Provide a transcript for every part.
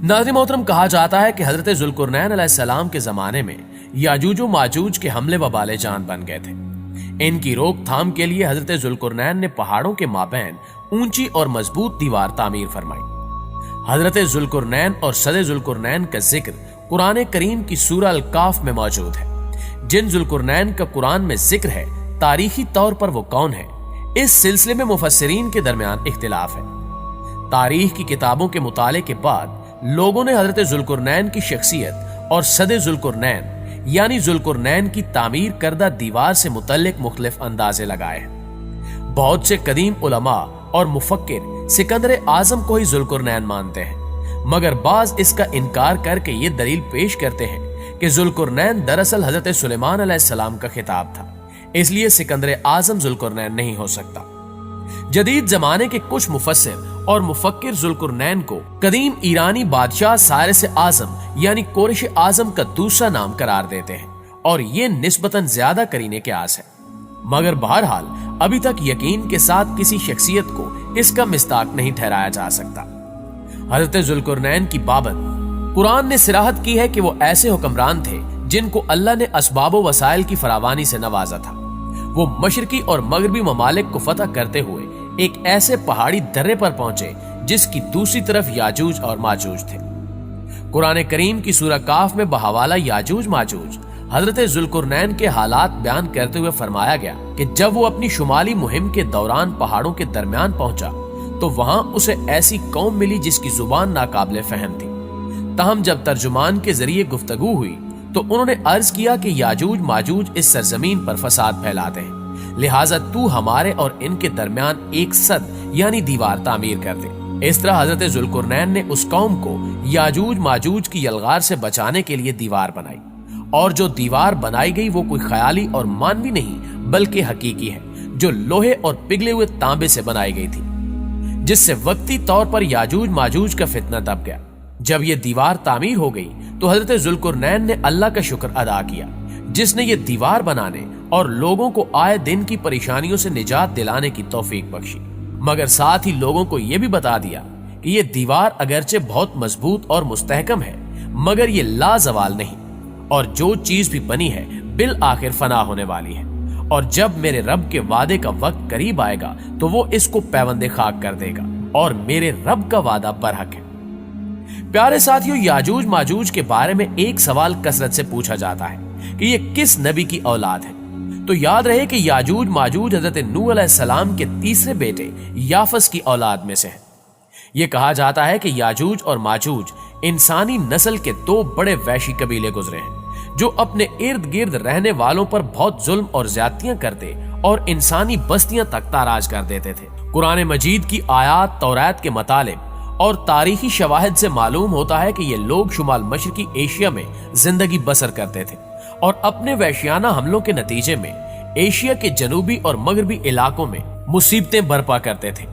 नाज़रीन मोहतरम, कहा जाता है कि हजरत ज़ुल्कुरनैन अलैहिस्सलाम के जमाने में याजूज व माजूज के हमले वबाले जान बन गए थे। इनकी रोकथाम के लिए हजरत ज़ुल्कुरनैन ने पहाड़ों के माबैन ऊंची और मजबूत दीवार तामीर फरमाई। हजरत ज़ुल्कुरनैन और सदे ज़ुल्कुरनैन का जिक्र कुरान करीम की सूरह अल-काफ में मौजूद है। जिन ज़ुल्कुरनैन का कुरान में जिक्र है, तारीखी तौर पर वो कौन है, इस सिलसिले में मुफस्सिरीन के दरमियान इख्तिलाफ है। तारीख की किताबों के मुताले के बाद लोगों ने हजरत ज़ुल्कुरनैन की शख्सियत और सदे ज़ुल्कुरनैन यानी ज़ुल्कुरनैन की तामीर करदा दीवार से मुतल्लिक मुख्तलिफ अंदाजे लगाए हैं। बहुत से कदीम उलमा और मुफक्किर सिकंदर आजम को ही ज़ुल्कुरनैन मानते हैं, मगर बाज इसका इनकार करके ये दलील पेश करते हैं कि ज़ुल्कुरनैन दरअसल हजरत सुलेमान अलैहिस्सलाम का खिताब था, इसलिए सिकंदर आजम ज़ुल्कुरनैन नहीं हो सकता। जदीद जमाने के कुछ मुफस्सिर और मुफक्किर ज़ुल्कुरनैन को कदीम ईरानी बादशाह सारिस आजम यानी कोरिश आजम का दूसरा नाम करार देते हैं और ये निस्बतन ज्यादा करीने के आस है। मगर बहरहाल अभी तक यकीन के साथ किसी शख्सियत को इसका मिस्ताक नहीं ठहराया जा सकता। हजरत ज़ुल्कुरनैन की बाबत कुरान ने सिराहत की है कि वो ऐसे हुक्मरान थे जिनको अल्लाह ने असबाब व वसाइल की फरावानी से नवाजा था। वो मशरकी और मगरबी ममालिक को फतह करते हुए एक ऐसे पहाड़ी दर्रे पर पहुंचे जिसकी दूसरी तरफ याजूज और माजूज थे। कुरान करीम की सूरह काफ में बहवाला याजूज माजूज हजरत ज़ुल्कुरनैन के हालात बयान करते हुए फरमाया गया कि जब वो अपनी शुमाली मुहिम के दौरान पहाड़ों के दरमियान पहुंचा तो वहां उसे ऐसी कौम मिली जिसकी जुबान नाकाबिले फहम थी। ताहम जब तर्जुमान के जरिए गुफ्तगू हुई तो उन्होंने अर्ज किया कि याजूज माजूज इस सरजमीन पर फसाद फैलाते हैं, लिहाजा तू हमारे और इनके दरमियान एक सद यानी दीवार तामीर कर दे। इस तरह हजरत ज़ुल्कुरनैन ने उस कौम को याजूज माजूज की यलगार से बचाने के लिए दीवार बनाई, और जो दीवार बनाई गई वो कोई ख्याली और मानवी नहीं बल्कि हकीकी है, जो लोहे और पिघले हुए तांबे से बनाई गई थी, जिससे वक्ती तौर पर याजूज माजूज का फितना दब गया। जब ये दीवार तामीर हो गई तो हजरत ज़ुल्कुरनैन ने अल्लाह का शुक्र अदा किया जिसने ये दीवार बनाने और लोगों को आए दिन की परेशानियों से निजात दिलाने की तौफीक बख्शी, मगर साथ ही लोगों को यह भी बता दिया कि ये दीवार अगरचे बहुत मजबूत और मुस्तहकम है, मगर ये लाजवाल नहीं, और जो चीज भी बनी है बिल आखिर फना होने वाली है, और जब मेरे रब के वादे का वक्त करीब आएगा तो वो इसको पैवंदे खाक कर देगा, और मेरे रब का वादा बरहक है। प्यारे साथियों, याजूज माजूज के बारे में एक सवाल कसरत से पूछा जाता है कि ये किस नबी की औलाद है। तो याद रहे कि याजूज माजूज हजरत नूह अलैहिस्सलाम के तीसरे बेटे याफस की औलाद में से है। यह कहा जाता है कि याजूज और माजूज इंसानी नस्ल के दो बड़े वैशी कबीले गुजरे हैं जो अपने इर्द गिर्द रहने वालों पर बहुत जुल्म और ज्यादतियां करते और इंसानी बस्तियां तक ताराज कर देते थे। कुरान मजीद की आयात तौरात के मुतालिब और तारीखी शवाहिद से मालूम होता है कि ये लोग शुमाल मशरकी एशिया में जिंदगी बसर करते थे और अपने वैश्याना हमलों के नतीजे में एशिया के जनूबी और मगरबी इलाकों में मुसीबतें बर्पा करते थे।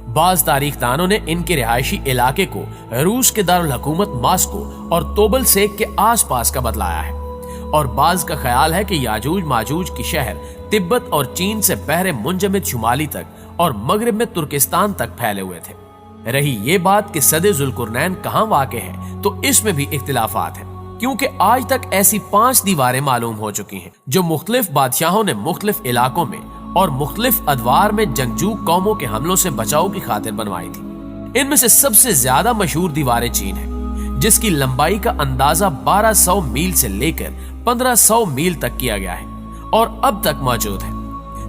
बाज तारीखदानों ने इनके रिहायशी इलाके को रूस के दारुल हुकूमत मास्को और तोबल सेक के आसपास का बतलाया है, और बाज का ख्याल है कि याजूज माजूज की शहर तिब्बत और चीन से बहरे मुंजमिद शुमाली तक और मगरब में तुर्किस्तान तक फैले हुए थे। रही ये बात कि सदे ज़ुल्कुरनैन कहां वाक़े है, तो इसमें भी इख्तिलाफात है, क्योंकि आज तक ऐसी 5 दीवारें मालूम हो चुकी हैं जो मुख्तलिफ बादशाहों ने मुख्तलिफ इलाकों में और मुख्तलिफ अदवार में जंगजू कौमों के हमलों से बचाव की खातिर बनवाई थी। इनमें से सबसे ज्यादा मशहूर दीवारें चीन है, जिसकी लंबाई का अंदाजा 1200 मील से लेकर 1500 मील तक किया गया है और अब तक मौजूद है।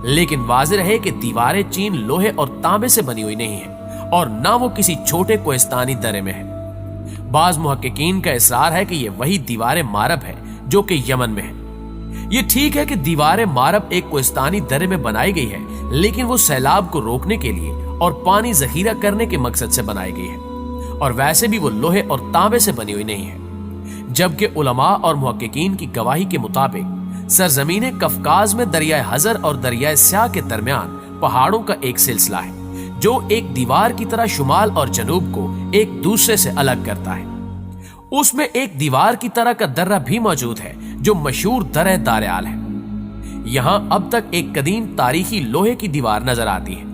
लेकिन वाज़ेह है कि दीवारें चीन लोहे और तांबे से बनी हुई नहीं है और ना वो किसी छोटे कोहिस्तानी दर्रे में है। बाज मुहक्किकीन का इसरार है कि ये वही दीवारें मारब है जो कि यमन में है। ये ठीक है कि दीवारें मारब एक कोहिस्तानी दर्रे में बनाई गई है, लेकिन वो सैलाब को रोकने के लिए और पानी जखीरा करने के मकसद से बनाई गई है, और वैसे भी वो लोहे और तांबे से बनी हुई नहीं है। जबकि उलमा और मुहक्किकीन की गवाही के मुताबिक सरजमीन कफकाज में दरियाए हजर और दरियाए स्याह के दरमियान पहाड़ों का एक सिलसिला है जो एक दीवार की तरह शुमाल और जनूब को एक दूसरे से अलग करता है। उसमें एक दीवार की तरह का दर्रा भी मौजूद है जो मशहूर दर्रे दारेआल है। यहां अब तक एक कदीम तारीखी लोहे की दीवार नजर आती है